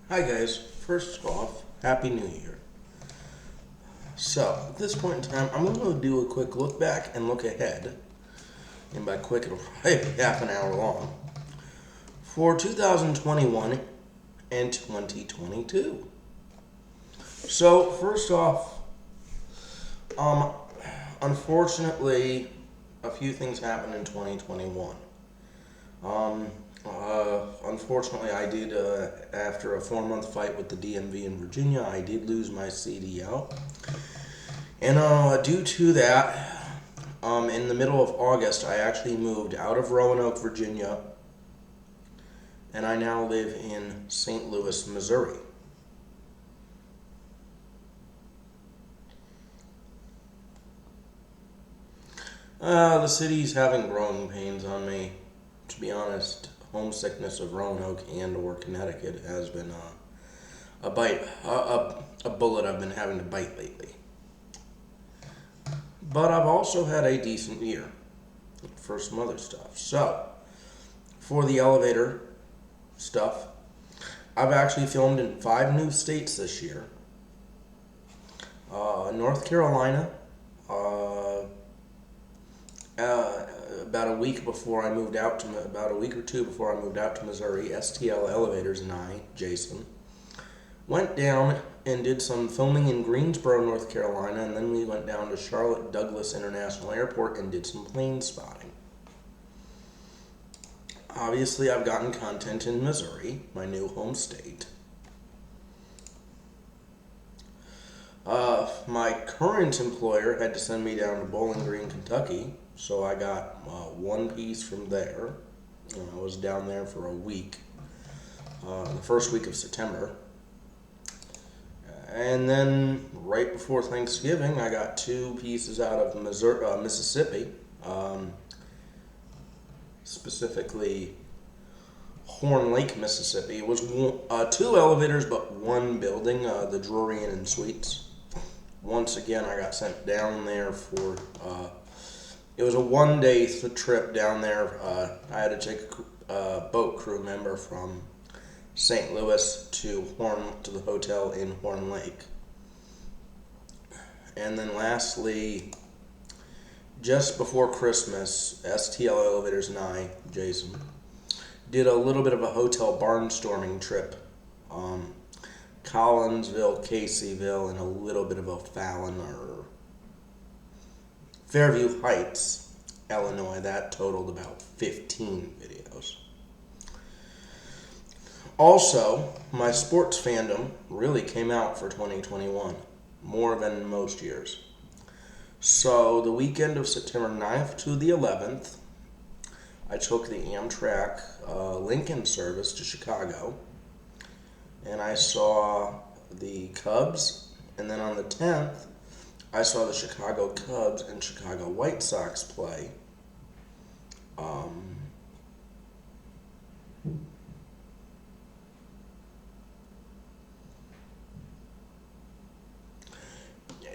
Hi guys, first off, Happy New Year. So, at this point in time, I'm going to do a quick look back and look ahead, and by quick it'll probably be half an hour long, for 2021 and 2022. So, first off, um, unfortunately, a few things happened in 2021. Unfortunately, I did, after a 4-month fight with the DMV in Virginia, I did lose my CDL. And due to that, in the middle of August, I actually moved out of Roanoke, Virginia, and I now live in St. Louis, Missouri. The city's having growing pains on me. To be honest, homesickness of Roanoke and or Connecticut has been a bullet I've been having to bite lately. But I've also had a decent year for some other stuff. So, for the elevator stuff, I've actually filmed in 5 new states this year. North Carolina, about a week or two before I moved out to Missouri, STL Elevators and I, Jason, went down and did some filming in Greensboro, North Carolina, and then we went down to Charlotte Douglas International Airport and did some plane spotting. Obviously, I've gotten content in Missouri, my new home state. My current employer had to send me down to Bowling Green, Kentucky, so I got one piece from there. I was down there for a week, the first week of September. And then right before Thanksgiving, I got 2 pieces out of Mississippi, specifically Horn Lake, Mississippi. It was 2 elevators, but 1 building, the Drury Inn and Suites. Once again, I got sent down there for, it was a 1-day trip down there. I had to take a boat crew member from St. Louis to the hotel in Horn Lake. And then lastly, just before Christmas, STL Elevators and I, Jason, did a little bit of a hotel barnstorming trip. Collinsville, Caseyville, and a little bit of O'Fallon or Fairview Heights, Illinois. That totaled about 15 videos. Also, my sports fandom really came out for 2021, more than most years. So, the weekend of September 9th to the 11th, I took the Amtrak Lincoln service to Chicago, and I saw the Cubs, and then on the 10th, I saw the Chicago Cubs and Chicago White Sox play.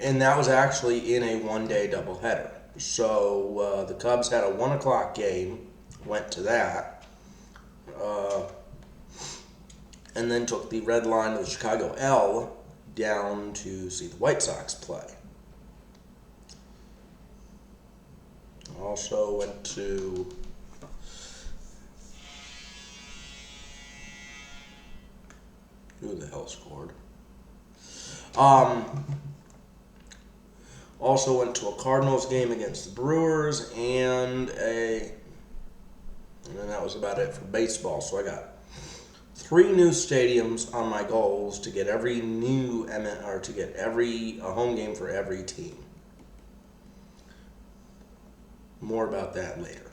And that was actually in a 1-day doubleheader. So the Cubs had a 1 o'clock game, went to that, and then took the red line of the Chicago L down to see the White Sox play. Also went to who the hell scored? Also went to a Cardinals game against the Brewers and then that was about it for baseball. So I got 3 new stadiums on my goals to get every home game for every team. More about that later.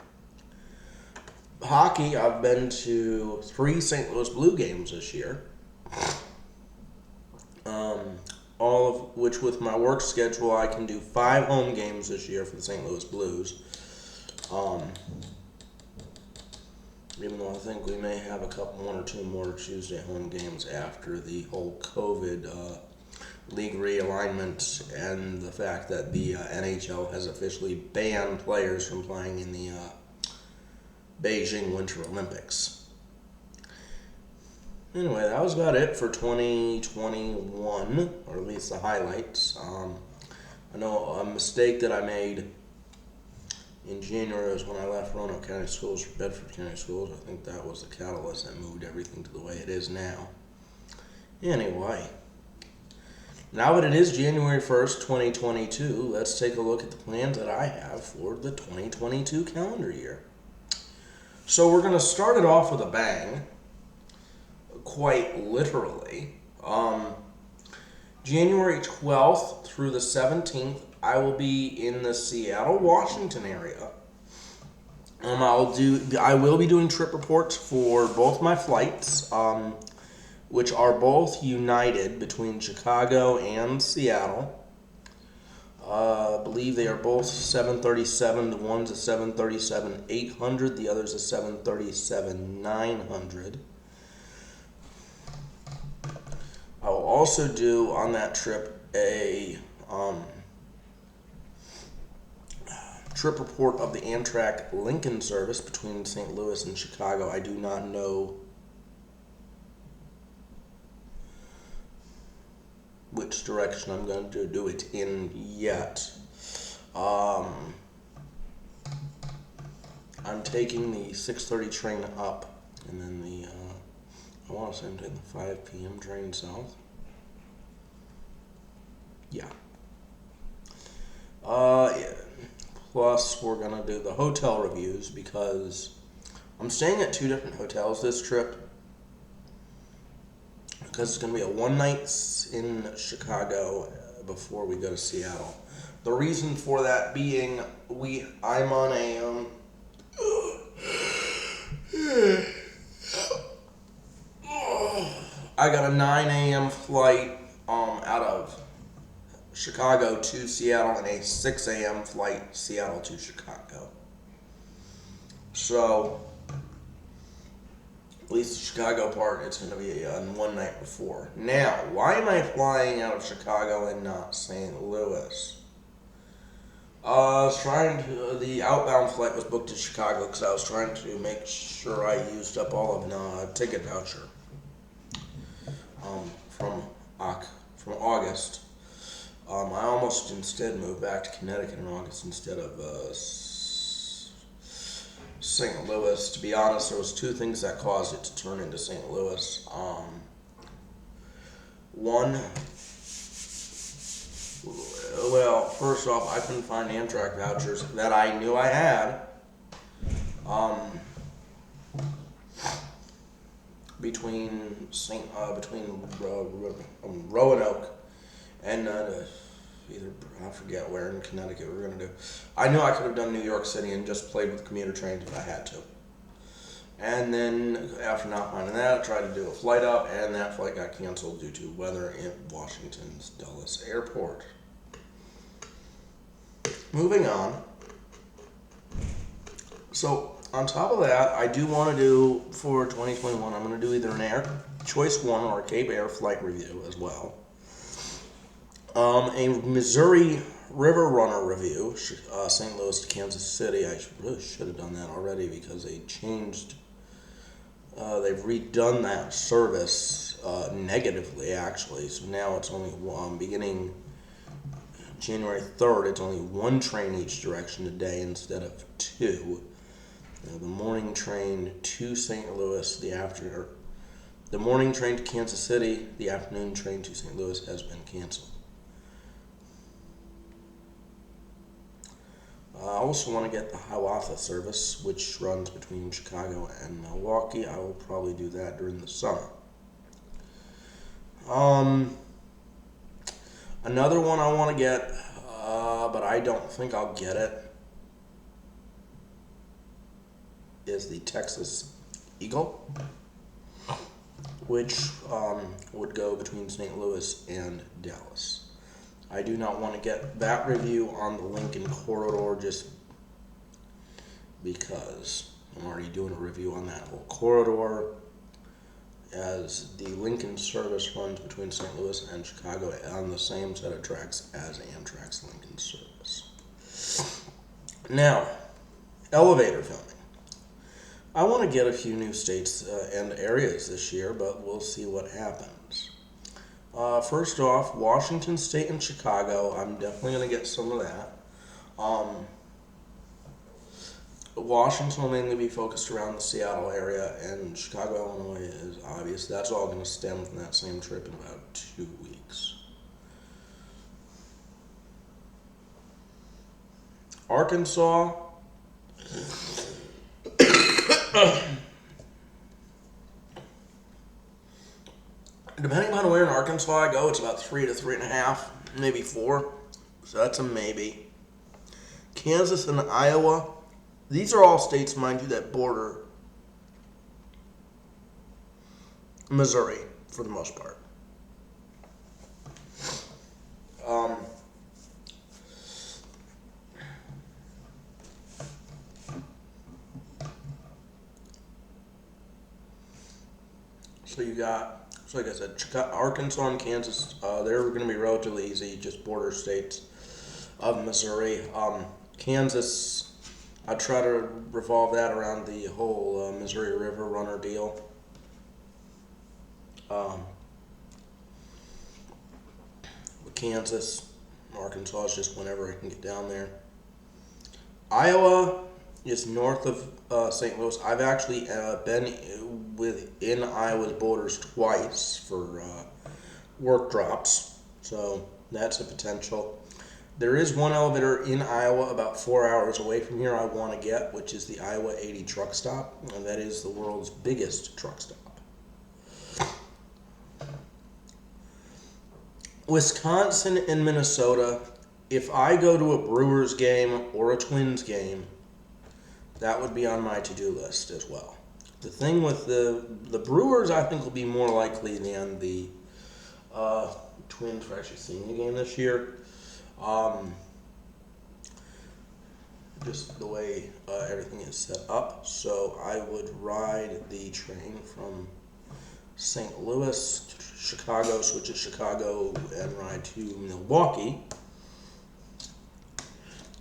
Hockey, I've been to 3 St. Louis Blue games this year. All of which, with my work schedule, I can do 5 home games this year for the St. Louis Blues. Even though I think we may have 1 or 2 more Tuesday home games after the whole COVID league realignment and the fact that the NHL has officially banned players from playing in the Beijing Winter Olympics. Anyway, that was about it for 2021, or at least the highlights. I know a mistake that I made in January was when I left Roanoke County Schools for Bedford County Schools. I think that was the catalyst that moved everything to the way it is now. Anyway, now that it is January 1st, 2022, let's take a look at the plans that I have for the 2022 calendar year. So we're going to start it off with a bang, quite literally. January 12th through the 17th, I will be in the Seattle, Washington area. I will be doing trip reports for both my flights, which are both United between Chicago and Seattle. I believe they are both 737. The one's a 737-800. The other's a 737-900. I will also do on that trip a trip report of the Amtrak Lincoln service between St. Louis and Chicago. I do not know which direction I'm going to do it in yet. I'm taking the 6:30 train up, and then I want to say I'm taking the 5 p.m. train south. Yeah. Yeah. Plus, we're going to do the hotel reviews because I'm staying at 2 different hotels this trip because it's going to be a one night in Chicago before we go to Seattle. The reason for that being I'm on a I got a 9 a.m. flight out of Chicago to Seattle and a 6 a.m. flight Seattle to Chicago. So, at least the Chicago part, it's going to be on one night before. Now, why am I flying out of Chicago and not St. Louis? The outbound flight was booked to Chicago because I was trying to make sure I used up all of the ticket voucher from August. I almost instead moved back to Connecticut in August instead of St. Louis. To be honest, there was 2 things that caused it to turn into St. Louis. One, well, first off, I couldn't find Amtrak vouchers that I knew I had. Between Roanoke and either, I forget where in Connecticut we were going to do. I knew I could have done New York City and just played with commuter trains if I had to. And then after not finding that, I tried to do a flight up, and that flight got canceled due to weather in Washington's Dulles Airport. Moving on. So on top of that, I do want to do for 2021, I'm going to do either an Air Choice 1 or a Cape Air flight review as well. A Missouri River Runner review, St. Louis to Kansas City. I really should have done that already because they've redone that service negatively, actually. So now it's only beginning January 3rd, it's only 1 train each direction a day instead of 2. The morning train to St. Louis, the morning train to Kansas City, the afternoon train to St. Louis has been canceled. I also want to get the Hiawatha service, which runs between Chicago and Milwaukee. I will probably do that during the summer. Another one I want to get, but I don't think I'll get it, is the Texas Eagle, which would go between St. Louis and Dallas. I do not want to get that review on the Lincoln corridor just because I'm already doing a review on that whole corridor, as the Lincoln service runs between St. Louis and Chicago on the same set of tracks as Amtrak's Lincoln service. Now, elevator filming. I want to get a few new states and areas this year, but we'll see what happens. First off, Washington State and Chicago. I'm definitely going to get some of that. Washington will mainly be focused around the Seattle area, and Chicago, Illinois is obvious. That's all going to stem from that same trip in about 2 weeks. Arkansas. Depending on where in Arkansas I go, it's about 3 to 3.5, maybe 4. So that's a maybe. Kansas and Iowa. These are all states, mind you, that border Missouri for the most part. So you got, so like I said, Arkansas and Kansas, they're going to be relatively easy, just border states of Missouri. Kansas, I try to revolve that around the whole Missouri River runner deal. Kansas, Arkansas is just whenever I can get down there. Iowa is north of St. Louis. I've actually been within Iowa's borders twice for work drops, so that's a potential. There is one elevator in Iowa about 4 hours away from here I want to get, which is the Iowa 80 truck stop, and that is the world's biggest truck stop. Wisconsin and Minnesota, if I go to a Brewers game or a Twins game, that would be on my to-do list as well. The thing with the Brewers, I think, will be more likely than the Twins for actually seeing a game this year. Just the way everything is set up. So I would ride the train from St. Louis to Chicago, switch to Chicago, and ride to Milwaukee.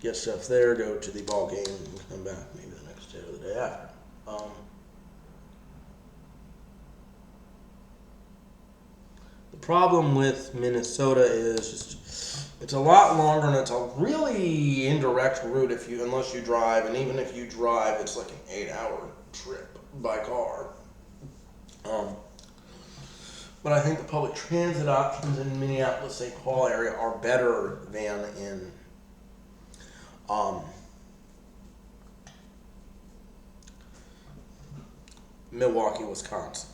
Get stuff there, go to the ball game, and come back maybe the next day or the day after. The problem with Minnesota is just it's a lot longer, and it's a really indirect route unless you drive, and even if you drive, it's like an 8-hour trip by car. But I think the public transit options in Minneapolis-St. Paul area are better than in Milwaukee, Wisconsin.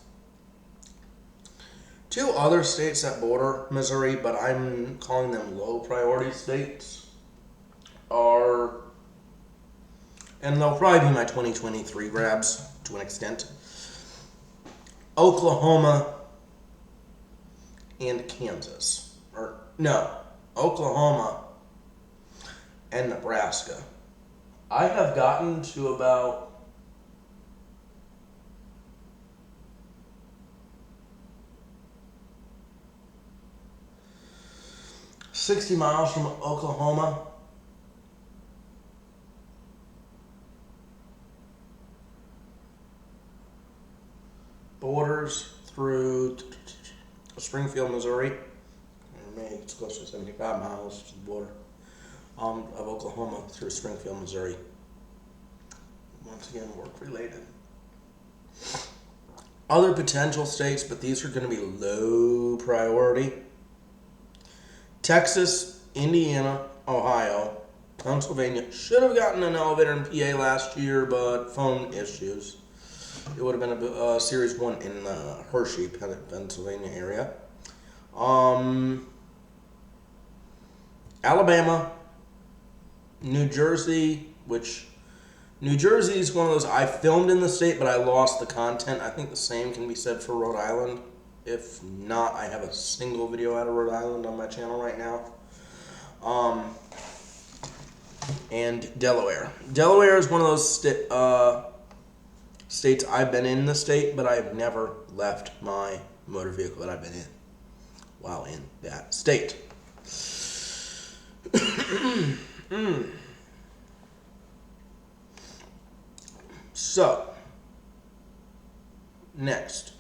2 other states that border Missouri, but I'm calling them low priority states, are, and they'll probably be my 2023 grabs to an extent, Oklahoma and Kansas. Oklahoma and Nebraska. I have gotten to about 60 miles from Oklahoma. Borders through Springfield, Missouri. Maybe it's close to 75 miles to the border of Oklahoma through Springfield, Missouri. Once again, work related. Other potential states, but these are going to be low priority. Texas, Indiana, Ohio, Pennsylvania. Should have gotten an elevator in PA last year, but phone issues. It would have been a Series 1 in Hershey, Pennsylvania area. Alabama, New Jersey, which New Jersey is one of those I filmed in the state, but I lost the content. I think the same can be said for Rhode Island. If not, I have a single video out of Rhode Island on my channel right now. And Delaware. Delaware is one of those states I've been in the state, but I've never left my motor vehicle that I've been in while in that state. So, Next.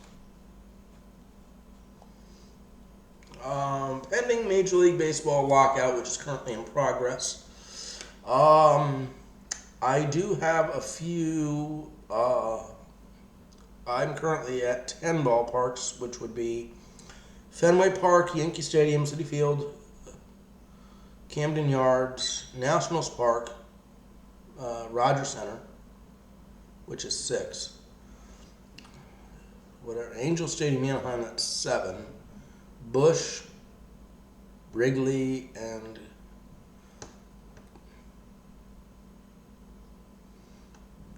Pending Major League Baseball lockout, which is currently in progress. I do have a few. I'm currently at 10 ballparks, which would be Fenway Park, Yankee Stadium, Citi Field, Camden Yards, Nationals Park, Rogers Center, which is 6. Whatever. Angel Stadium, Anaheim, that's 7. Busch, Wrigley, and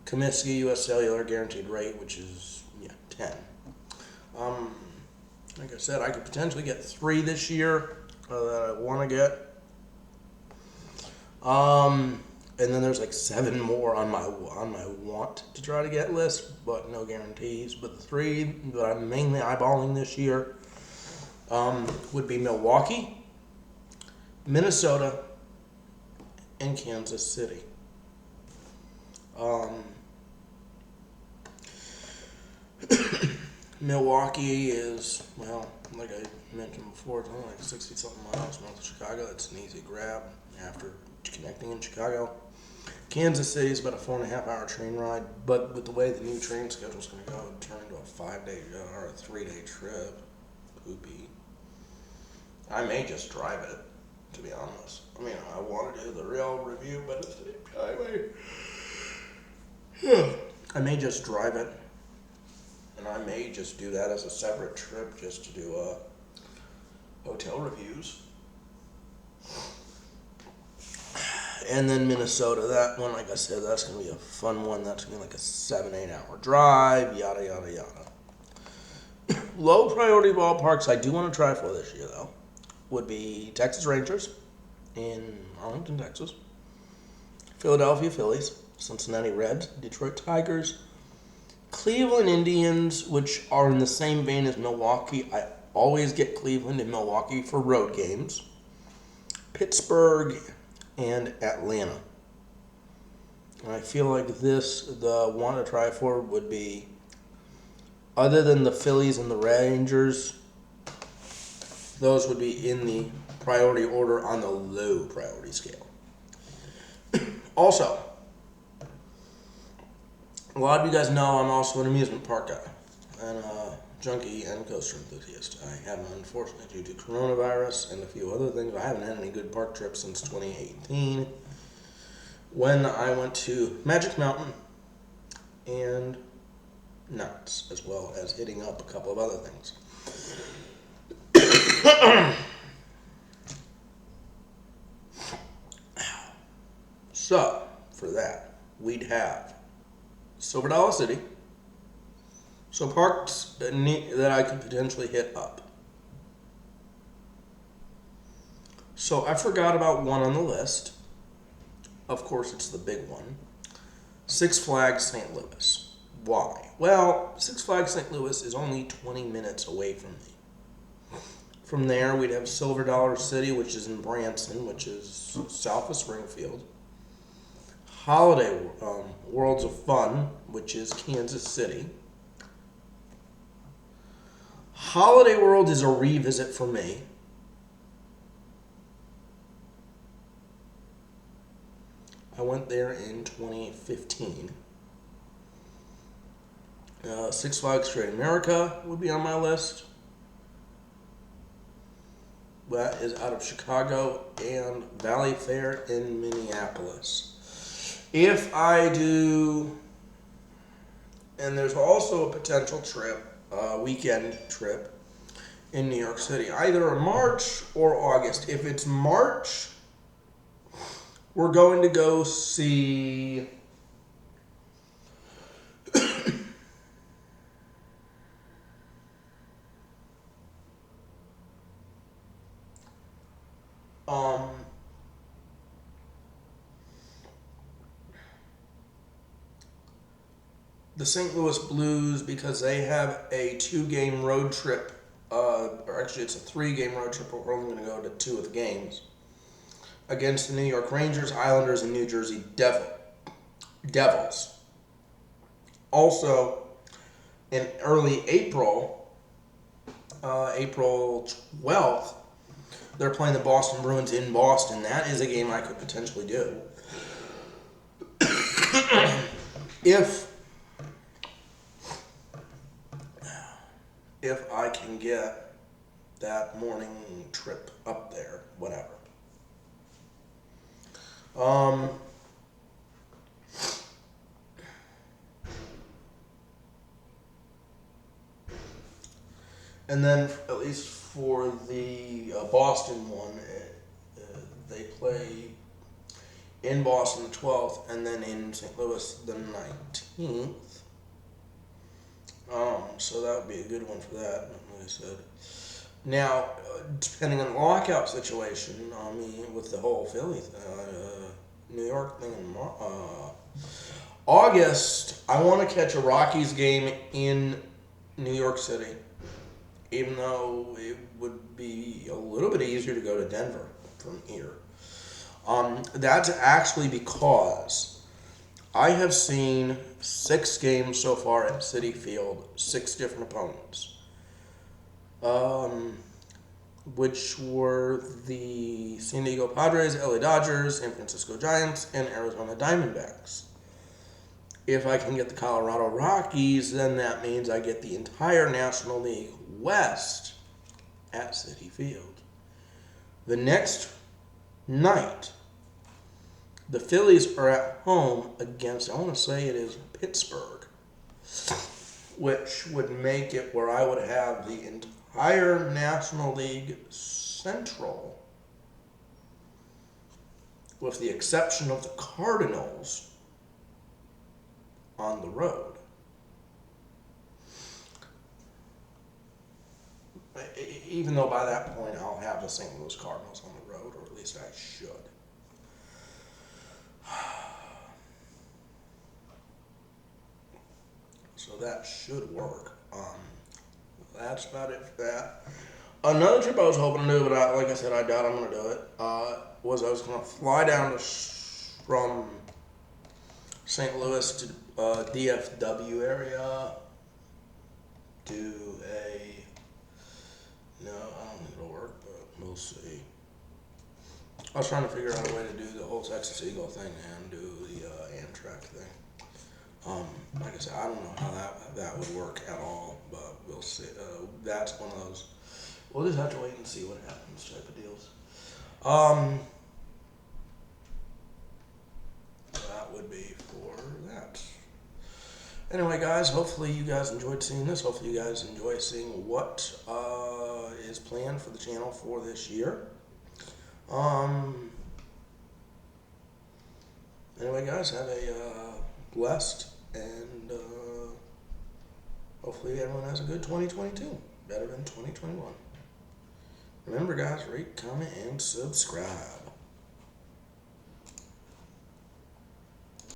Comiskey, U.S. Cellular, guaranteed rate, which is 10. Like I said, I could potentially get 3 this year that I want to get. And then there's like 7 more on my want to try to get list, but no guarantees. But the 3 that I'm mainly eyeballing this year would be Milwaukee, Minnesota, and Kansas City. Milwaukee is, well, like I mentioned before, it's only like 60-something miles north of Chicago. It's an easy grab after connecting in Chicago. Kansas City is about a 4.5-hour train ride, but with the way the new train schedule is going to go, it'll turn into a 5-day or a 3-day trip. Poopy. I may just drive it, to be honest. I mean, I want to do the real review, but at the same time, I may just drive it. And I may just do that as a separate trip just to do hotel reviews. And then Minnesota, that one, like I said, that's going to be a fun one. That's going to be like a 7-8 hour drive, yada, yada, yada. Low priority ballparks I do want to try for this year, though, would be Texas Rangers in Arlington, Texas, Philadelphia Phillies, Cincinnati Reds, Detroit Tigers, Cleveland Indians, which are in the same vein as Milwaukee. I always get Cleveland and Milwaukee for road games. Pittsburgh and Atlanta. And I feel like the one to try for would be, other than the Phillies and the Rangers, those would be in the priority order on the low priority scale. Also, a lot of you guys know I'm also an amusement park guy and a junkie and coaster enthusiast. I have, unfortunately, due to coronavirus and a few other things, I haven't had any good park trips since 2018 when I went to Magic Mountain and Knott's, as well as hitting up a couple of other things. So, for that, we'd have Silver Dollar City. So parks that I could potentially hit up. So I forgot about one on the list. Of course, it's the big one. Six Flags St. Louis. Why? Well, Six Flags St. Louis is only 20 minutes away from me. From there, we'd have Silver Dollar City, which is in Branson, which is south of Springfield. Holiday Worlds of Fun, which is Kansas City. Holiday World is a revisit for me. I went there in 2015. Six Flags Great America would be on my list. That is out of Chicago, and Valley Fair in Minneapolis. If I do, and there's also a potential trip, weekend trip in New York City, either in March or August. If it's March, we're going to go see the St. Louis Blues, because they have a 2-game road trip, or actually it's a 3-game road trip, but we're only going to go to 2 of the games, against the New York Rangers, Islanders, and New Jersey Devils. Also, in early April, April 12th, they're playing the Boston Bruins in Boston. That is a game I could potentially do. if I can get that morning trip up there, whatever. And then, at least for the Boston one, they play in Boston the 12th, and then in St. Louis the 19th. So that would be a good one for that, like I said. Now, depending on the lockout situation, I mean, with the whole Philly, New York thing in August, I want to catch a Rockies game in New York City, even though it would be a little bit easier to go to Denver from here. That's actually because I have seen 6 games so far at Citi Field, 6 different opponents, which were the San Diego Padres, LA Dodgers, San Francisco Giants, and Arizona Diamondbacks. If I can get the Colorado Rockies, then that means I get the entire National League West at Citi Field. The next night, the Phillies are at home against, I want to say it is Pittsburgh, which would make it where I would have the entire National League Central, with the exception of the Cardinals, on the road. Even though by that point I'll have the St. Louis Cardinals on the road, or at least I should. So that should work. That's about it for that. Another trip I was hoping to do, but like I said, I doubt I'm going to do it, was I was going to fly down from St. Louis to DFW area, do no, I don't think it'll work, but we'll see. I was trying to figure out a way to do the whole Texas Eagle thing and do the Amtrak thing. Like I said, I don't know how that would work at all, but we'll see. That's one of those, we'll just have to wait and see what happens type of deals. That would be for that. Anyway, guys, hopefully you guys enjoyed seeing this. Hopefully you guys enjoy seeing what is planned for the channel for this year. Anyway, guys, have a blessed and hopefully everyone has a good 2022. Better than 2021. Remember, guys, rate, comment, and subscribe.